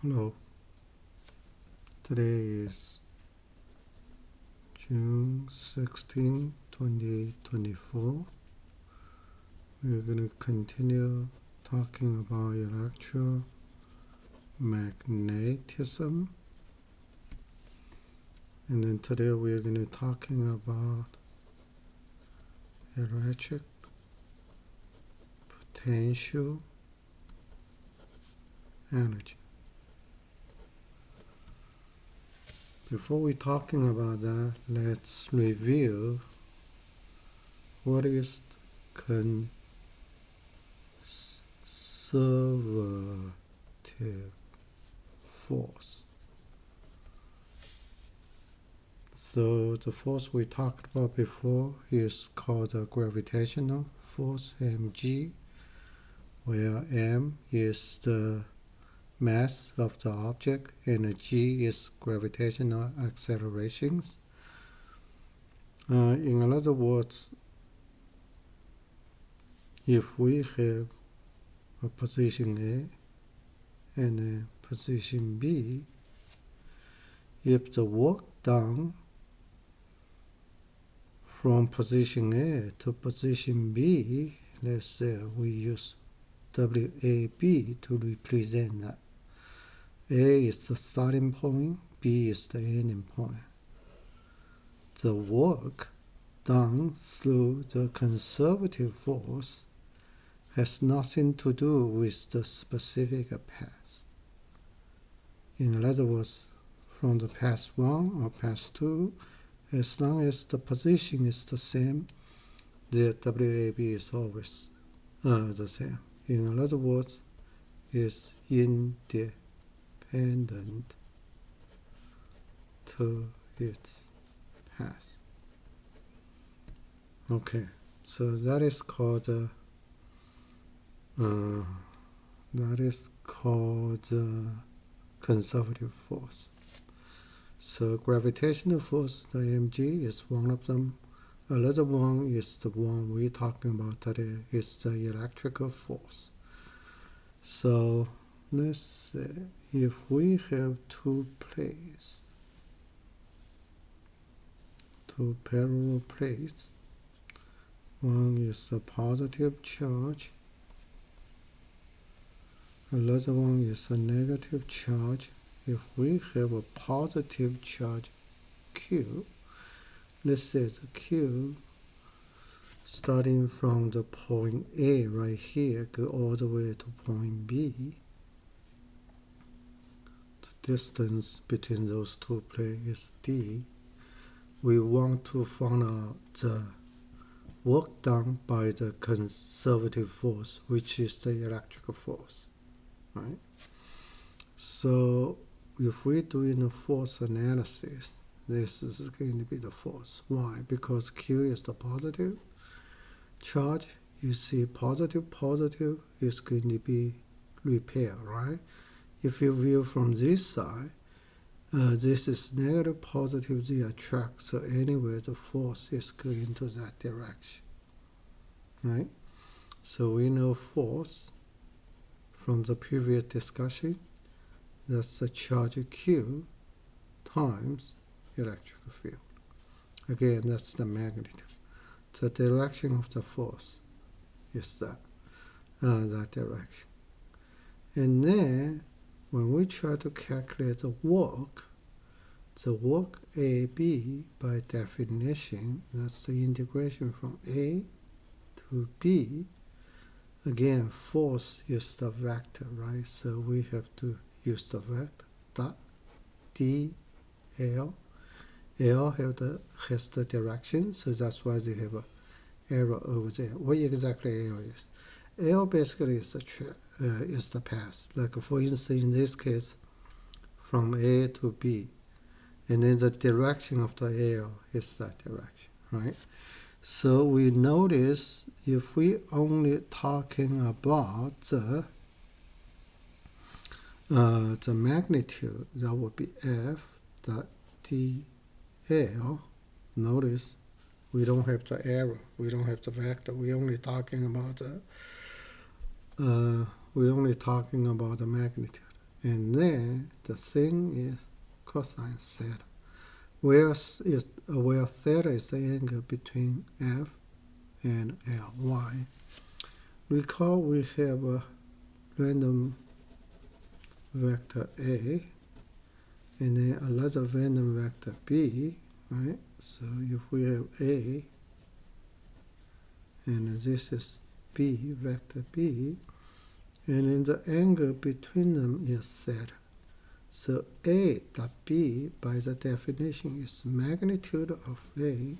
Hello, today is June 16, 2024. We're going to continue talking about electromagnetism. And then today we're going to be talking about electric potential energy. Before we talking about that, let's review what is conservative force. So the force we talked about before is called the gravitational force, mg, where m is the mass of the object and g is gravitational accelerations. In other words, if we have a position A and a position B, if the work done from position A to position B, let's say we use WAB to represent that. A is the starting point, B is the ending point. The work done through the conservative force has nothing to do with the specific path. In other words, from the path 1 or path 2, as long as the position is the same, the WAB is always the same. In other words, it's independent to its path. Okay, so that is called conservative force. So gravitational force, the mg, is one of them. Another one is the one we're talking about today, is the electrical force. So let's say if we have two plates, two parallel plates, one is a positive charge, another one is a negative charge. If we have a positive charge Q, let's say the Q starting from the point A right here, go all the way to point B. The distance between those two plates is D. We want to find out the work done by the conservative force, which is the electrical force, right? So if we're doing a force analysis, this is going to be the force. Why? Because Q is the positive charge. You see positive is going to be repel, right? If you view from this side, this is negative, positive, they attract. So anyway, the force is going to that direction, right? So we know force from the previous discussion. That's the charge Q times electric field. Again, that's the magnitude. The direction of the force is that direction. And then when we try to calculate the work AB, by definition, that's the integration from A to B. Again, force is the vector, right? So we have to use the vector dot dl. L has the direction, so that's why they have an arrow over there. What exactly L is? L basically is the path. Like for instance, in this case, from A to B, and then the direction of the L is that direction, right? So we notice if we only talking about the magnitude, that would be F dot dl. Notice we don't have the arrow, we don't have the vector. We're only talking about the magnitude. And then the thing is cosine theta, where theta is the angle between F and Ly. Recall we have a random vector A and then another random vector B, right? So if we have A and this is B, vector B, and then the angle between them is theta. So A dot B, by the definition, is magnitude of A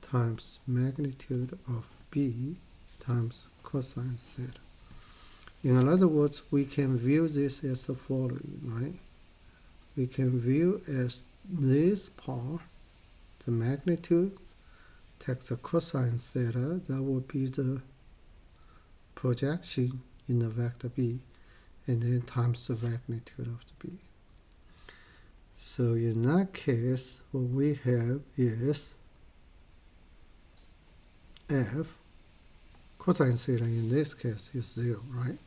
times magnitude of B times cosine theta. In other words, we can view this as the following, right? We can view as this part, the magnitude, take the cosine theta, that will be the projection in the vector B, and then times the magnitude of the B. So in that case, what we have is F, cosine theta in this case is 0, right?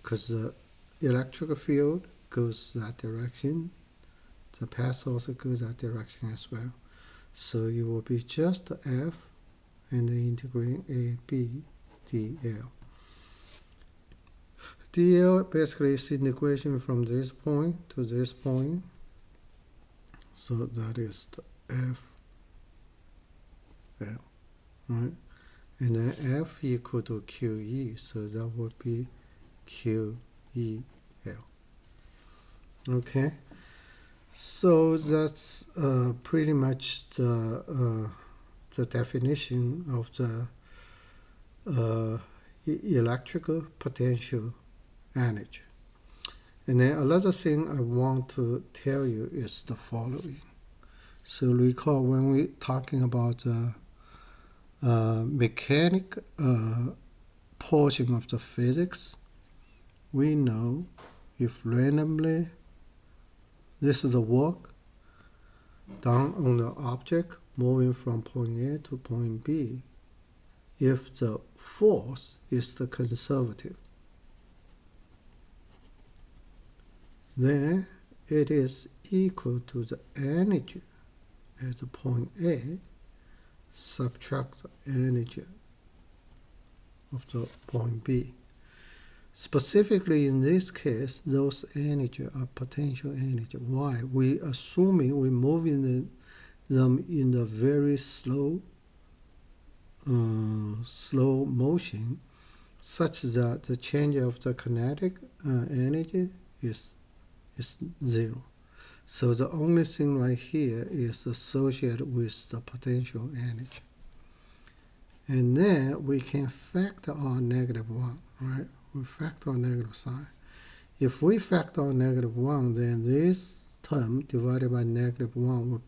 Because the electric field goes that direction, the path also goes that direction as well. So it will be just F and then integrating A, B, dl. dl basically is integration from this point to this point. So that is the F, L, right? And then F equal to QE, so that would be QEL. Okay, so that's pretty much the definition of the electrical potential energy. And then another thing I want to tell you is the following. So recall when we're talking about the mechanic portion of the physics, we know if randomly this is a work done on the object moving from point A to point B, if the force is the conservative, then it is equal to the energy at the point A subtract the energy of the point B. Specifically in this case, those energy are potential energy. Why? We assuming we're moving them in a very slow motion, such that the change of the kinetic energy is 0. So the only thing right here is associated with the potential energy. And then we can factor on -1, right? We factor on negative sign. If we factor on -1, then this term divided by -1 would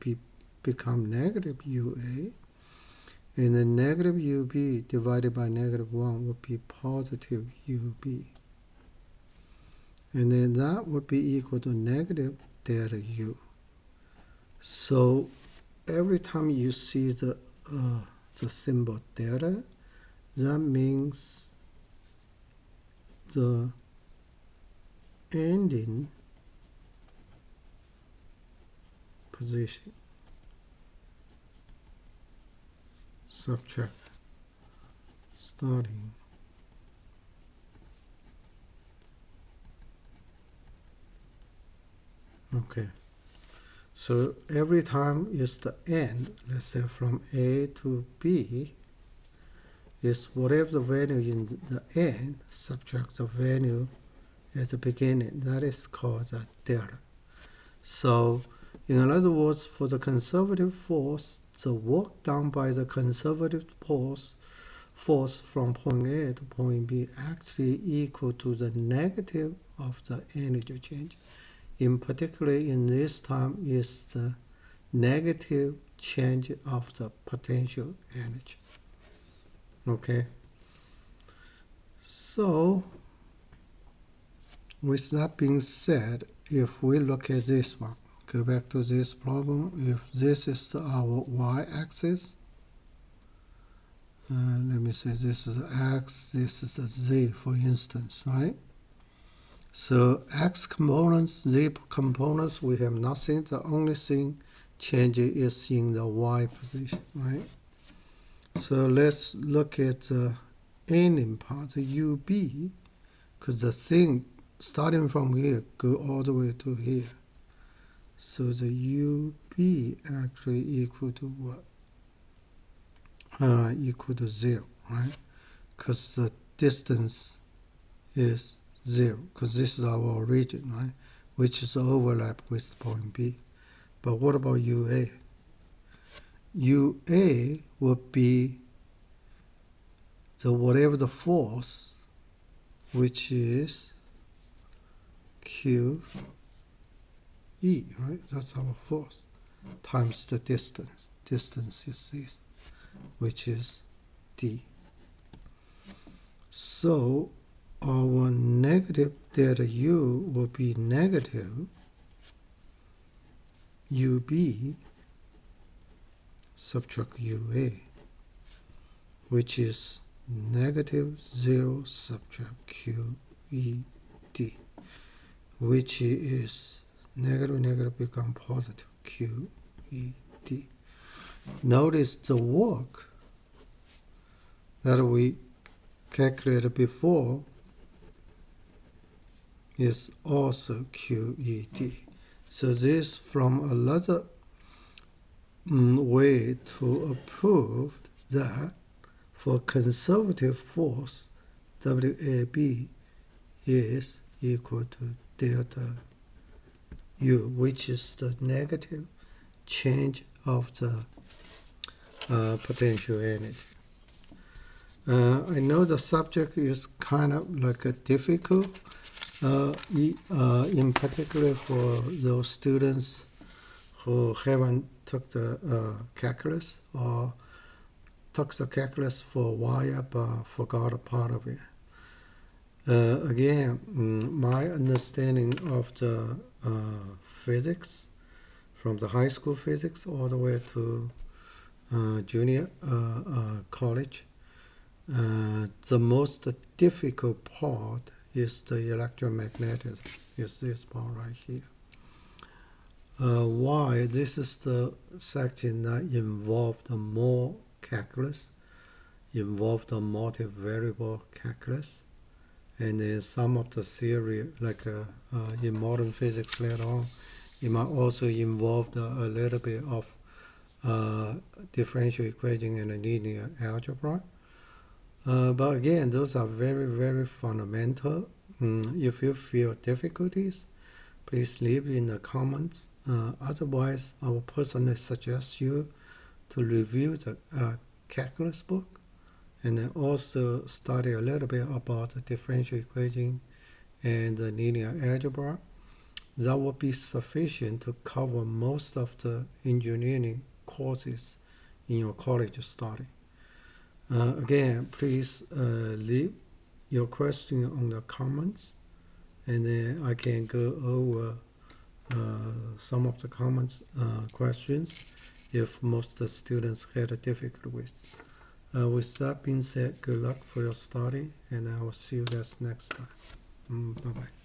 become negative UA. And then negative UB divided by -1 would be positive UB. And then that would be equal to negative delta U. So every time you see the symbol delta, that means the ending position subtract starting okay. So every time is the end, let's say from A to B, is whatever the value in the end, subtract the value at the beginning. That is called the delta. So in other words, for the conservative force, the work done by the conservative force from point A to point B actually equal to the negative of the energy change. In particular, in this time is the negative change of the potential energy. Okay. So, with that being said, if we look at this one, go back to this problem, if this is our y-axis, let me say this is X, this is a Z, for instance, right? So x components, z components, we have nothing. The only thing changing is in the y position, right? So let's look at the ending part, the ub, because the thing starting from here go all the way to here. So the ub actually equal to what? Equal to 0, right? Because the distance is 0, because this is our origin, right? Which is overlap with point B. But what about UA? UA would be the whatever the force, which is QE, right? That's our force, times the distance. Distance is this, which is D. So our negative delta U will be negative UB subtract UA, which is negative 0 subtract QED, which is negative negative become positive QED. Notice the work that we calculated before is also QED. So this from another way to prove that for conservative force, WAB is equal to delta U, which is the negative change of the potential energy. I know the subject is kind of like a difficult, in particular for those students who haven't took the calculus or took the calculus for a while but forgot a part of it. Again, my understanding of the physics, from the high school physics all the way to junior college, the most difficult part is the electromagnetism, is this part right here. Why? This is the section that involved more calculus, involved a multivariable calculus, and then some of the theory, like in modern physics later on, it might also involve a little bit of differential equation and a linear algebra. But again, those are very, very fundamental. If you feel difficulties, please leave in the comments. Otherwise, I will personally suggest you to review the calculus book and then also study a little bit about the differential equation and the linear algebra. That will be sufficient to cover most of the engineering courses in your college study. Again, please leave your question on the comments, and then I can go over some of the comments questions if most of the students had a difficulty with. With that being said, good luck for your study, and I will see you guys next time. Bye-bye.